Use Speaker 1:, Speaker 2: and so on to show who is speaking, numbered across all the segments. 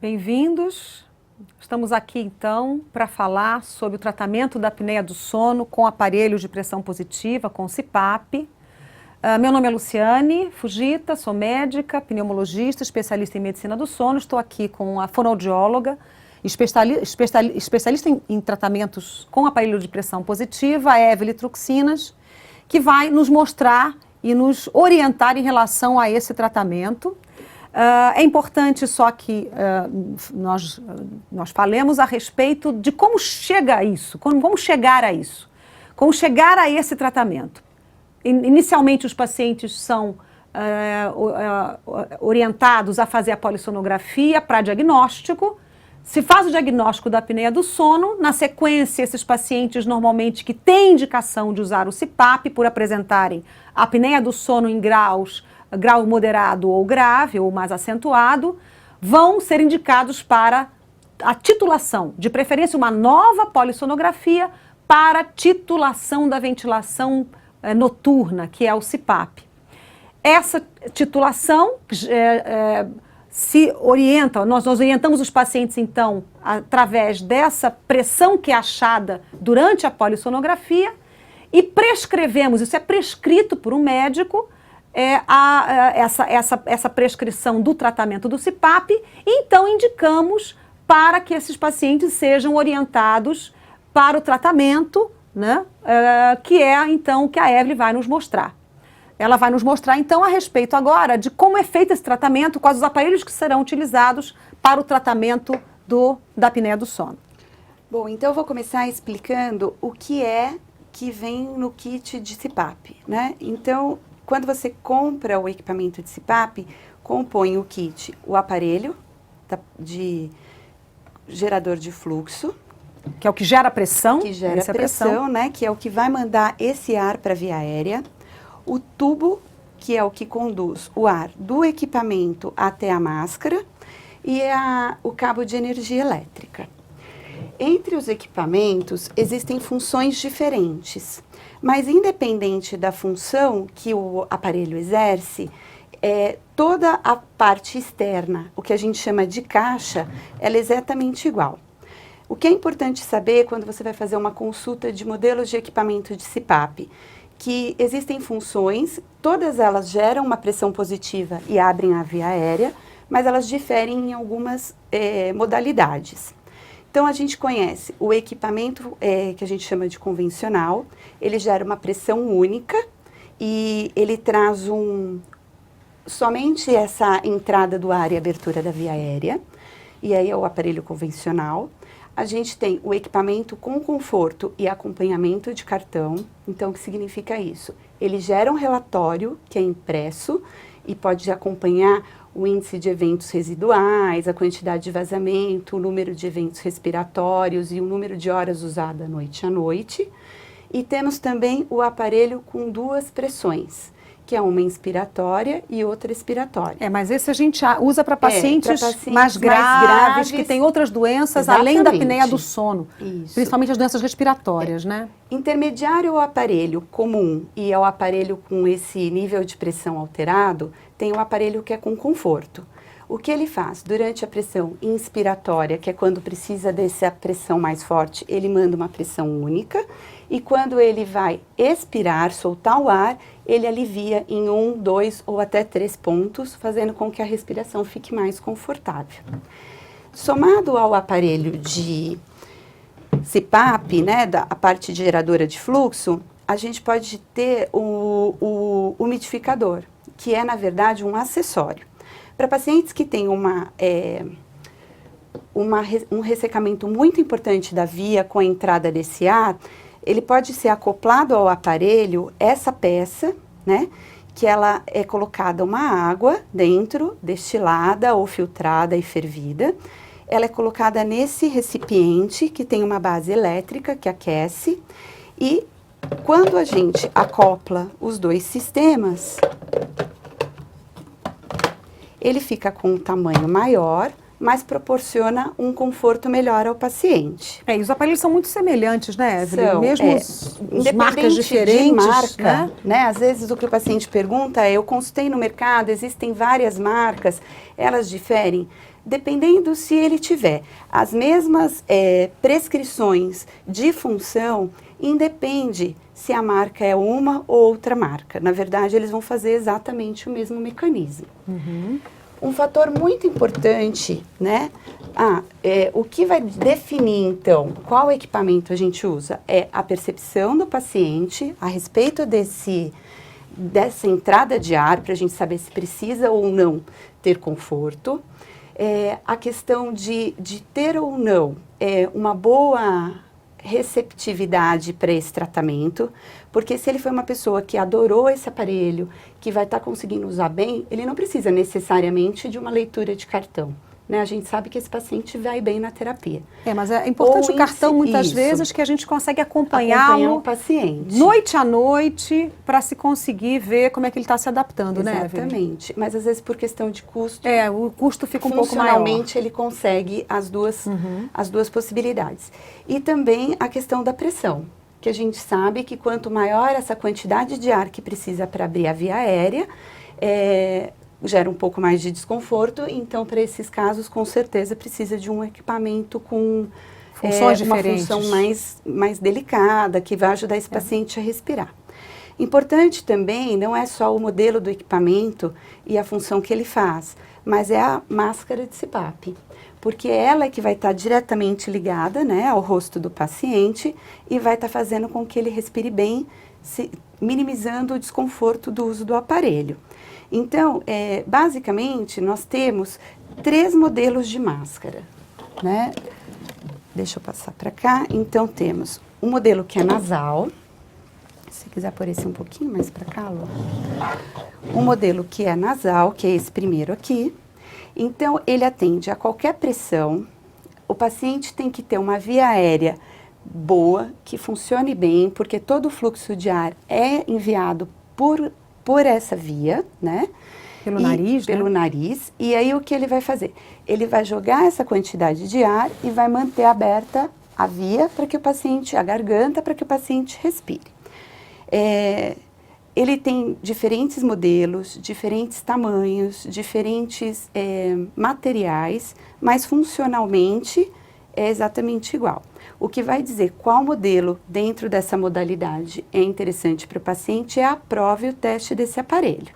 Speaker 1: Bem-vindos. Estamos aqui então para falar sobre o tratamento da apneia do sono com aparelhos de pressão positiva, com CPAP. Meu nome é Luciane Fujita, sou médica, pneumologista, especialista em medicina do sono. Estou aqui com a fonoaudióloga, especialista em tratamentos com aparelho de pressão positiva, a Evelyn Truxinas, que vai nos mostrar e nos orientar em relação a esse tratamento. É importante só que nós falemos a respeito de como chega a isso, como vamos chegar a isso, como chegar a esse tratamento. Inicialmente, os pacientes são orientados a fazer a polissonografia para diagnóstico. Se faz o diagnóstico da apneia do sono, na sequência, esses pacientes normalmente que têm indicação de usar o CPAP por apresentarem a apneia do sono em grau moderado ou grave ou mais acentuado, vão ser indicados para a titulação, de preferência uma nova polissonografia para titulação da ventilação noturna, que é o CPAP. Essa titulação se orienta, nós orientamos os pacientes, então, através dessa pressão que é achada durante a polissonografia e prescrevemos, isso é prescrito por um médico, essa prescrição do tratamento do CPAP, e então indicamos para que esses pacientes sejam orientados para o tratamento, né, que é, então, o que a Evelyn vai nos mostrar. Ela vai nos mostrar, então, a respeito agora de como é feito esse tratamento, quais os aparelhos que serão utilizados para o tratamento da apneia do sono.
Speaker 2: Bom, então eu vou começar explicando o que é que vem no kit de CPAP, né? Então, quando você compra o equipamento de CPAP, compõe o kit, o aparelho de gerador de fluxo,
Speaker 1: que é o que gera pressão.
Speaker 2: Que gera pressão, né? Que é o que vai mandar esse ar para a via aérea. O tubo, que é o que conduz o ar do equipamento até a máscara, e o cabo de energia elétrica. Entre os equipamentos, existem funções diferentes, mas independente da função que o aparelho exerce, toda a parte externa, o que a gente chama de caixa, ela é exatamente igual. O que é importante saber quando você vai fazer uma consulta de modelos de equipamento de CPAP, que existem funções, todas elas geram uma pressão positiva e abrem a via aérea, mas elas diferem em algumas modalidades. Então, a gente conhece o equipamento que a gente chama de convencional, ele gera uma pressão única e ele traz somente essa entrada do ar e abertura da via aérea, e aí é o aparelho convencional. A gente tem o equipamento com conforto e acompanhamento de cartão. Então, o que significa isso? Ele gera um relatório que é impresso e pode acompanhar o índice de eventos residuais, a quantidade de vazamento, o número de eventos respiratórios e o número de horas usada noite a noite. E temos também o aparelho com duas pressões, que é uma inspiratória e outra expiratória.
Speaker 1: Mas esse a gente usa para pacientes mais graves, que têm outras doenças, além da apneia do sono. Isso. Principalmente as doenças respiratórias, né?
Speaker 2: Intermediário ao aparelho comum e ao aparelho com esse nível de pressão alterado, tem o aparelho que é com conforto. O que ele faz? Durante a pressão inspiratória, que é quando precisa dessa pressão mais forte, ele manda uma pressão única. E quando ele vai expirar, soltar o ar, ele alivia em 1, 2 ou até 3 pontos, fazendo com que a respiração fique mais confortável. Somado ao aparelho de CPAP, né, a parte geradora de fluxo, a gente pode ter o umidificador, que é, na verdade, um acessório. Para pacientes que têm um ressecamento muito importante da via com a entrada desse ar, ele pode ser acoplado ao aparelho, essa peça, né, que ela é colocada uma água dentro, destilada ou filtrada e fervida. Ela é colocada nesse recipiente que tem uma base elétrica que aquece, e quando a gente acopla os dois sistemas, ele fica com um tamanho maior, mas proporciona um conforto melhor ao paciente.
Speaker 1: E os aparelhos são muito semelhantes, né, Evelyn?
Speaker 2: São,
Speaker 1: Mesmo os marcas diferentes,
Speaker 2: de marca, né? Às vezes o que o paciente pergunta é, eu consultei no mercado, existem várias marcas, elas diferem? Dependendo se ele tiver as mesmas prescrições de função, independe se a marca é uma ou outra marca. Na verdade, eles vão fazer exatamente o mesmo mecanismo.
Speaker 1: Uhum.
Speaker 2: Um fator muito importante, né? O que vai definir, então, qual equipamento a gente usa é a percepção do paciente a respeito dessa entrada de ar, para a gente saber se precisa ou não ter conforto. A questão de ter ou não uma boa receptividade para esse tratamento, porque se ele foi uma pessoa que adorou esse aparelho, que vai estar conseguindo usar bem, ele não precisa necessariamente de uma leitura de cartão. Né? A gente sabe que esse paciente vai bem na terapia.
Speaker 1: Mas é importante o cartão, muitas vezes, que a gente consegue acompanhá-lo
Speaker 2: o paciente.
Speaker 1: Noite a noite, para se conseguir ver como é que ele está se adaptando, né, Evelyn?
Speaker 2: Exatamente. Mas às vezes por questão de custo.
Speaker 1: O custo fica um pouco maior.
Speaker 2: Funcionalmente ele consegue as duas possibilidades. E também a questão da pressão, que a gente sabe que quanto maior essa quantidade de ar que precisa para abrir a via aérea, gera um pouco mais de desconforto, então para esses casos com certeza precisa de um equipamento com
Speaker 1: funções diferentes,
Speaker 2: uma função mais delicada, que vai ajudar esse paciente a respirar. Importante também não é só o modelo do equipamento e a função que ele faz, mas é a máscara de CPAP, porque ela é que vai estar diretamente ligada, né, ao rosto do paciente e vai estar fazendo com que ele respire bem, minimizando o desconforto do uso do aparelho. Então, basicamente, nós temos 3 modelos de máscara, né? Deixa eu passar para cá. Então, temos um modelo que é nasal. Se quiser pôr esse um pouquinho mais para cá, Lu. Um modelo que é nasal, que é esse primeiro aqui. Então, ele atende a qualquer pressão. O paciente tem que ter uma via aérea boa, que funcione bem, porque todo o fluxo de ar é enviado por essa via, né?
Speaker 1: Pelo nariz,
Speaker 2: Pelo nariz. E aí, o que ele vai fazer? Ele vai jogar essa quantidade de ar e vai manter aberta a via para que o paciente, a garganta, para que o paciente respire. Ele tem diferentes modelos, diferentes tamanhos, diferentes materiais, mas funcionalmente é exatamente igual. O que vai dizer qual modelo dentro dessa modalidade é interessante para o paciente é a prova e o teste desse aparelho.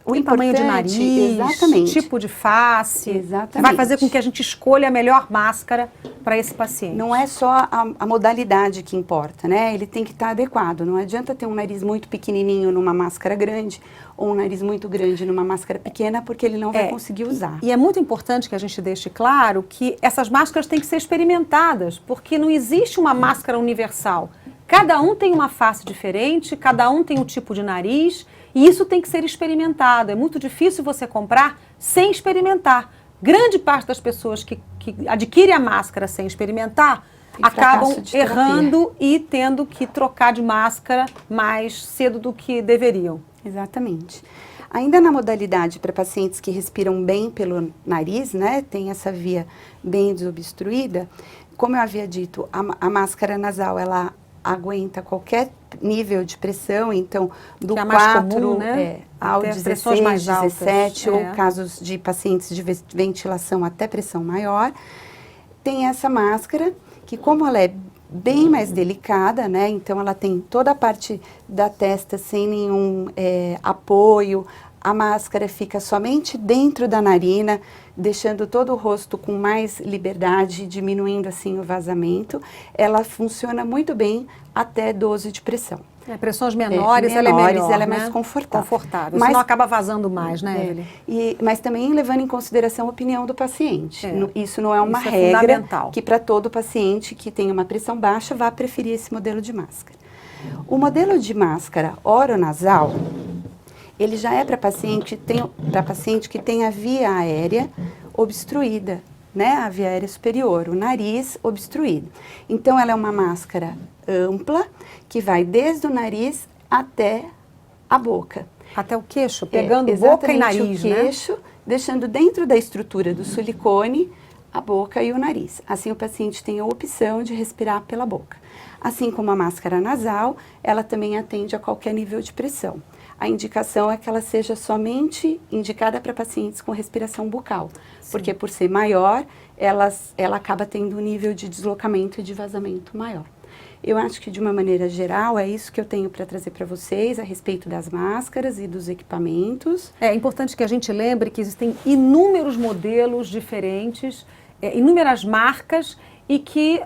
Speaker 1: O tamanho de nariz,
Speaker 2: exatamente,
Speaker 1: tipo de face,
Speaker 2: exatamente,
Speaker 1: vai fazer com que a gente escolha a melhor máscara para esse paciente.
Speaker 2: Não é só a modalidade que importa, né? Ele tem que estar adequado. Não adianta ter um nariz muito pequenininho numa máscara grande ou um nariz muito grande numa máscara pequena, porque ele não vai conseguir usar.
Speaker 1: E é muito importante que a gente deixe claro que essas máscaras têm que ser experimentadas, porque não existe uma máscara universal. Cada um tem uma face diferente, cada um tem um tipo de nariz, e isso tem que ser experimentado. É muito difícil você comprar sem experimentar. Grande parte das pessoas que adquirem a máscara sem experimentar acabam errando e tendo que trocar de máscara mais cedo do que deveriam.
Speaker 2: Exatamente. Ainda na modalidade para pacientes que respiram bem pelo nariz, né, tem essa via bem desobstruída, como eu havia dito, a máscara nasal, ela aguenta qualquer nível de pressão, então do 4
Speaker 1: comum, né?
Speaker 2: ao
Speaker 1: até
Speaker 2: 16,
Speaker 1: mais
Speaker 2: 17,
Speaker 1: altas.
Speaker 2: ou casos de pacientes de ventilação até pressão maior, tem essa máscara que, como ela é bem mais delicada, né? Então ela tem toda a parte da testa sem nenhum apoio, a máscara fica somente dentro da narina, deixando todo o rosto com mais liberdade, diminuindo assim o vazamento. Ela funciona muito bem até 12 de pressão.
Speaker 1: Pressões menores, ela é melhor,
Speaker 2: ela é
Speaker 1: né?
Speaker 2: mais confortável.
Speaker 1: Mas senão acaba vazando mais, né, Evelyn?
Speaker 2: Mas também levando em consideração a opinião do paciente. Isso não é uma
Speaker 1: isso
Speaker 2: regra que para todo paciente que tem uma pressão baixa vá preferir esse modelo de máscara. O modelo de máscara oronasal, ele já é para paciente que tem a via aérea obstruída, né? A via aérea superior, o nariz obstruído. Então, ela é uma máscara ampla, que vai desde o nariz até a boca.
Speaker 1: Até o queixo, pegando boca e nariz,
Speaker 2: o queixo,
Speaker 1: né?
Speaker 2: deixando dentro da estrutura do silicone a boca e o nariz. Assim o paciente tem a opção de respirar pela boca. Assim como a máscara nasal, ela também atende a qualquer nível de pressão. A indicação é que ela seja somente indicada para pacientes com respiração bucal, porque por ser maior, ela acaba tendo um nível de deslocamento e de vazamento maior. Eu acho que de uma maneira geral é isso que eu tenho para trazer para vocês a respeito das máscaras e dos equipamentos.
Speaker 1: É importante que a gente lembre que existem inúmeros modelos diferentes, inúmeras marcas, e que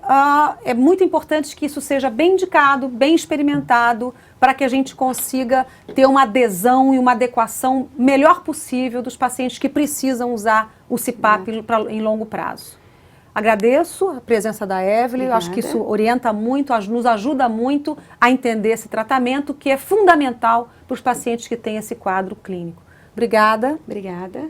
Speaker 1: é muito importante que isso seja bem indicado, bem experimentado, para que a gente consiga ter uma adesão e uma adequação melhor possível dos pacientes que precisam usar o CPAP em longo prazo. Agradeço a presença da Evelyn, acho que isso orienta muito, nos ajuda muito a entender esse tratamento que é fundamental para os pacientes que têm esse quadro clínico. Obrigada.
Speaker 2: Obrigada.